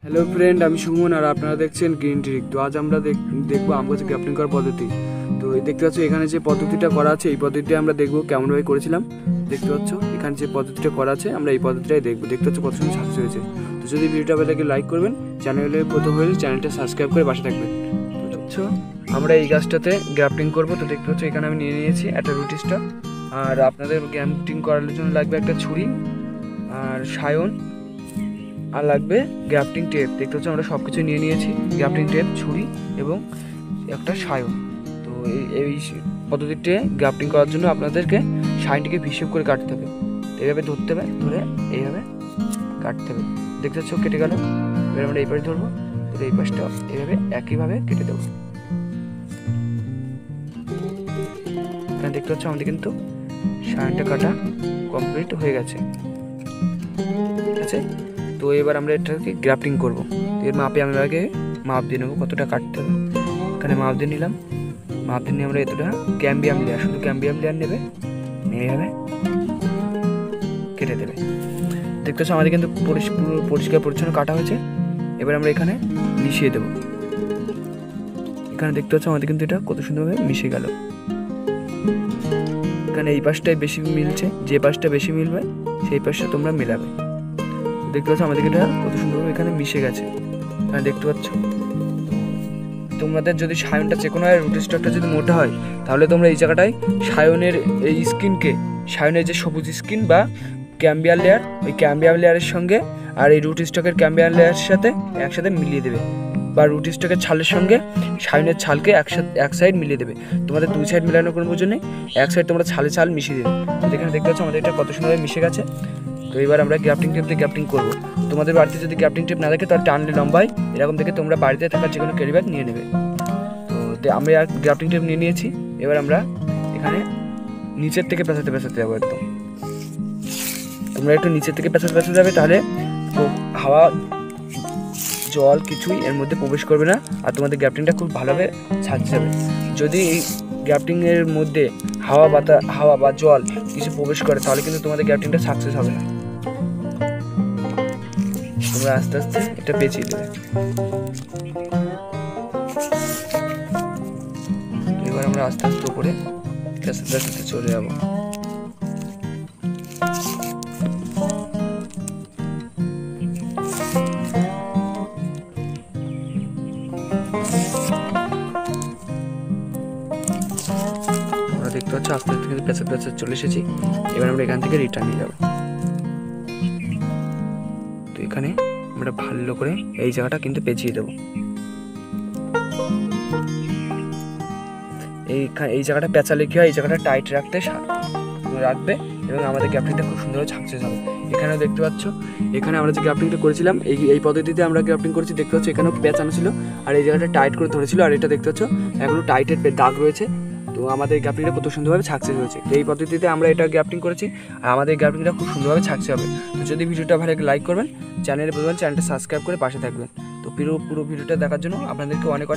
Hello friend, আমি সুমন আর আপনারা দেখছেন গ্রিন ট্রিক। তো আজ আমরা দেখবো আম গাছে গ্রাফটিং করার পদ্ধতি। তো দেখতে পাচ্ছ এখানে যে পদ্ধতিটা করা আছে, এই পদ্ধতিটা আমরা দেখবো কেমনভাবে করেছিলাম। দেখতে পাচ্ছ এখানে যে পদ্ধতিটা করা আছে, আমরা এই পদ্ধতিটাই দেখবো। দেখতে পাচ্ছ কত সুন্দর সাকসেস হয়েছে। তো যদি ভিডিওটা ভালো লাগে লাইক করবেন, চ্যানেলে প্রথম হলে চ্যানেলটা সাবস্ক্রাইব করে পাশে থাকবেন। তো পাচ্ছ আমরা এই গাছটাতে গ্রাফটিং করবো। তো দেখতে পাচ্ছ এখানে আমি নিয়ে নিয়েছি একটা রুটি স্টক, আর আপনাদের গ্রাফটিং করার জন্য লাগবে একটা ছুরি আর সায়ন, আর লাগবে গ্রাফটিং টেপ। দেখতে হচ্ছে আমরা সব কিছু নিয়ে নিয়েছি, গ্রাফটিং টেপ, ছুরি এবং একটা সায়ন। তো এই পদ্ধতিতে গ্রাফটিং করার জন্য আপনাদেরকে সাইনটিকে হিসেব করে কাটতে হবে। এইভাবে ধরতে হবে, ধরে এইভাবে কাটতে হবে। দেখতে হচ্ছে কেটে গেল। এবার আমরা এই পাশে ধরবো, এই পাশটা এইভাবে একইভাবে কেটে দেবো। এখানে দেখতে হচ্ছে আমাদের কিন্তু সাইনটা কাটা কমপ্লিট হয়ে গেছে, ঠিক আছে। তো এবার আমরা এটাকে গ্রাফটিং করবো। এর মাপে আমরা আগে মাপ দিয়ে নেবো কতটা কাটতে হবে। এখানে মাপ দিয়ে নিলাম, মাপ দিয়ে নিয়ে আমরা এতটা ক্যাম্বিয়াম লেয়ার, শুধু ক্যাম্বিয়াম লেয়ার নেবে, নিয়ে যাবে কেটে দেবে। দেখতে পাচ্ছ আমাদের কিন্তু পরিষ্কার পরিচ্ছন্ন কাটা হয়েছে। এবার আমরা এখানে মিশিয়ে দেবো। এখানে দেখতে পাচ্ছ আমাদের কিন্তু এটা কত সুন্দরভাবে মিশে গেল। এখানে এই পাশটাই বেশি মিলছে, যে পাশটা বেশি মিলবে সেই পাশটা তোমরা মেলাবে। দেখতে পাচ্ছ আমাদের এটা কত সুন্দরভাবে এখানে মিশে গেছে। এখানে দেখতে পাচ্ছ তোমাদের যদি সায়নটা চেকোনো হয়, রুটি স্টকটা যদি মোটা হয়, তাহলে তোমরা এই জায়গাটায় সায়নের এই স্কিনকে, সায়নের যে সবুজ স্কিন বা ক্যাম্বিয়ার লেয়ার, ওই ক্যাম্বিয়ার লেয়ারের সঙ্গে আর এই রুটি স্টকের ক্যাম্বিয়ার লেয়ারের সাথে একসাথে মিলিয়ে দেবে, বা রুটি স্টকের ছালের সঙ্গে সায়নের ছালকে এক সাইড মিলিয়ে দেবে। তোমাদের দুই সাইড মেলানোর কোনো প্রয়োজন নেই, এক সাইড তোমরা ছালে ছাল মিশিয়ে দেবে। এখানে দেখতে পাচ্ছ আমাদের এটা কত সুন্দরভাবে মিশে গেছে। তো এবার আমরা গ্রাফটিং টেপ দিয়ে গ্রাফটিং করবো। তোমাদের বাড়িতে যদি গ্রাফটিং টেপ না থাকে, তাহলে টানলে লম্বায় এরকম থেকে তোমরা বাড়িতে থাকা যে কোনো ক্যারি ব্যাগ নিয়ে নেবে। তো আমরা গ্রাফটিং টেপ নিয়ে নিয়েছি। এবার আমরা এখানে নিচের থেকে পেঁচাতে যাবো একদম। তোমরা একটু নিচের থেকে পেঁচাতে যাবে, তাহলে হাওয়া জল কিছুই এর মধ্যে প্রবেশ করবে না, আর তোমাদের গ্রাফটিংটা খুব ভালোভাবে ছাড়তে যাবে। যদি এই গ্রাফটিং এর মধ্যে হাওয়া বা জল কিছু প্রবেশ করে, তাহলে কিন্তু তোমাদের গ্রাফটিংটা সাকসেস হবে না। তোমরা আস্তে আস্তে এটা পেঁচিয়ে দেবে। এবার আমরা আস্তে আস্তে উপরে পেঁচাতে চলে যাবো। দেখতে পাচ্ছ আস্তে আস্তে কিন্তু পেঁচাতে চলে এসেছি। এবার আমরা এখান থেকে রিটার্ন নিয়ে যাবো। তো এখানে আমরা ভালো করে এই জায়গাটা কিন্তু পেঁচিয়ে দেবো। এই জায়গাটা পেঁচালে কি হয়, এই জায়গাটা টাইট রাখবে এবং আমাদের গ্রাফটিংটা খুব সুন্দরভাবে সাকসেস হবে। এখানেও দেখতে পাচ্ছ, এখানে আমরা যে গ্রাফটিংটা করেছিলাম, এই পদ্ধতিতে আমরা গ্রাফটিং করেছি। দেখতে পাচ্ছ এখানেও পেঁচানো ছিল, আর এই জায়গাটা টাইট করে ধরেছিল, আর এটা দেখতে পাচ্ছ এখনো টাইটের দাগ রয়েছে। তো আমাদের গ্রাফটিংটা কত সুন্দরভাবে সাকসেস হয়েছে। তো এই পদ্ধতিতে আমরা এটা গ্রাফটিং করেছি, আর আমাদের গ্রাফটিংটা খুব সুন্দরভাবে সাকসেস হবে। তো যদি ভিডিওটা ভালো লাইক করবেন, চ্যানেলটা সাবস্ক্রাইব করে পাশে থাকবেন। তো পুরো ভিডিওটা দেখার জন্য আপনাদেরকে অনেক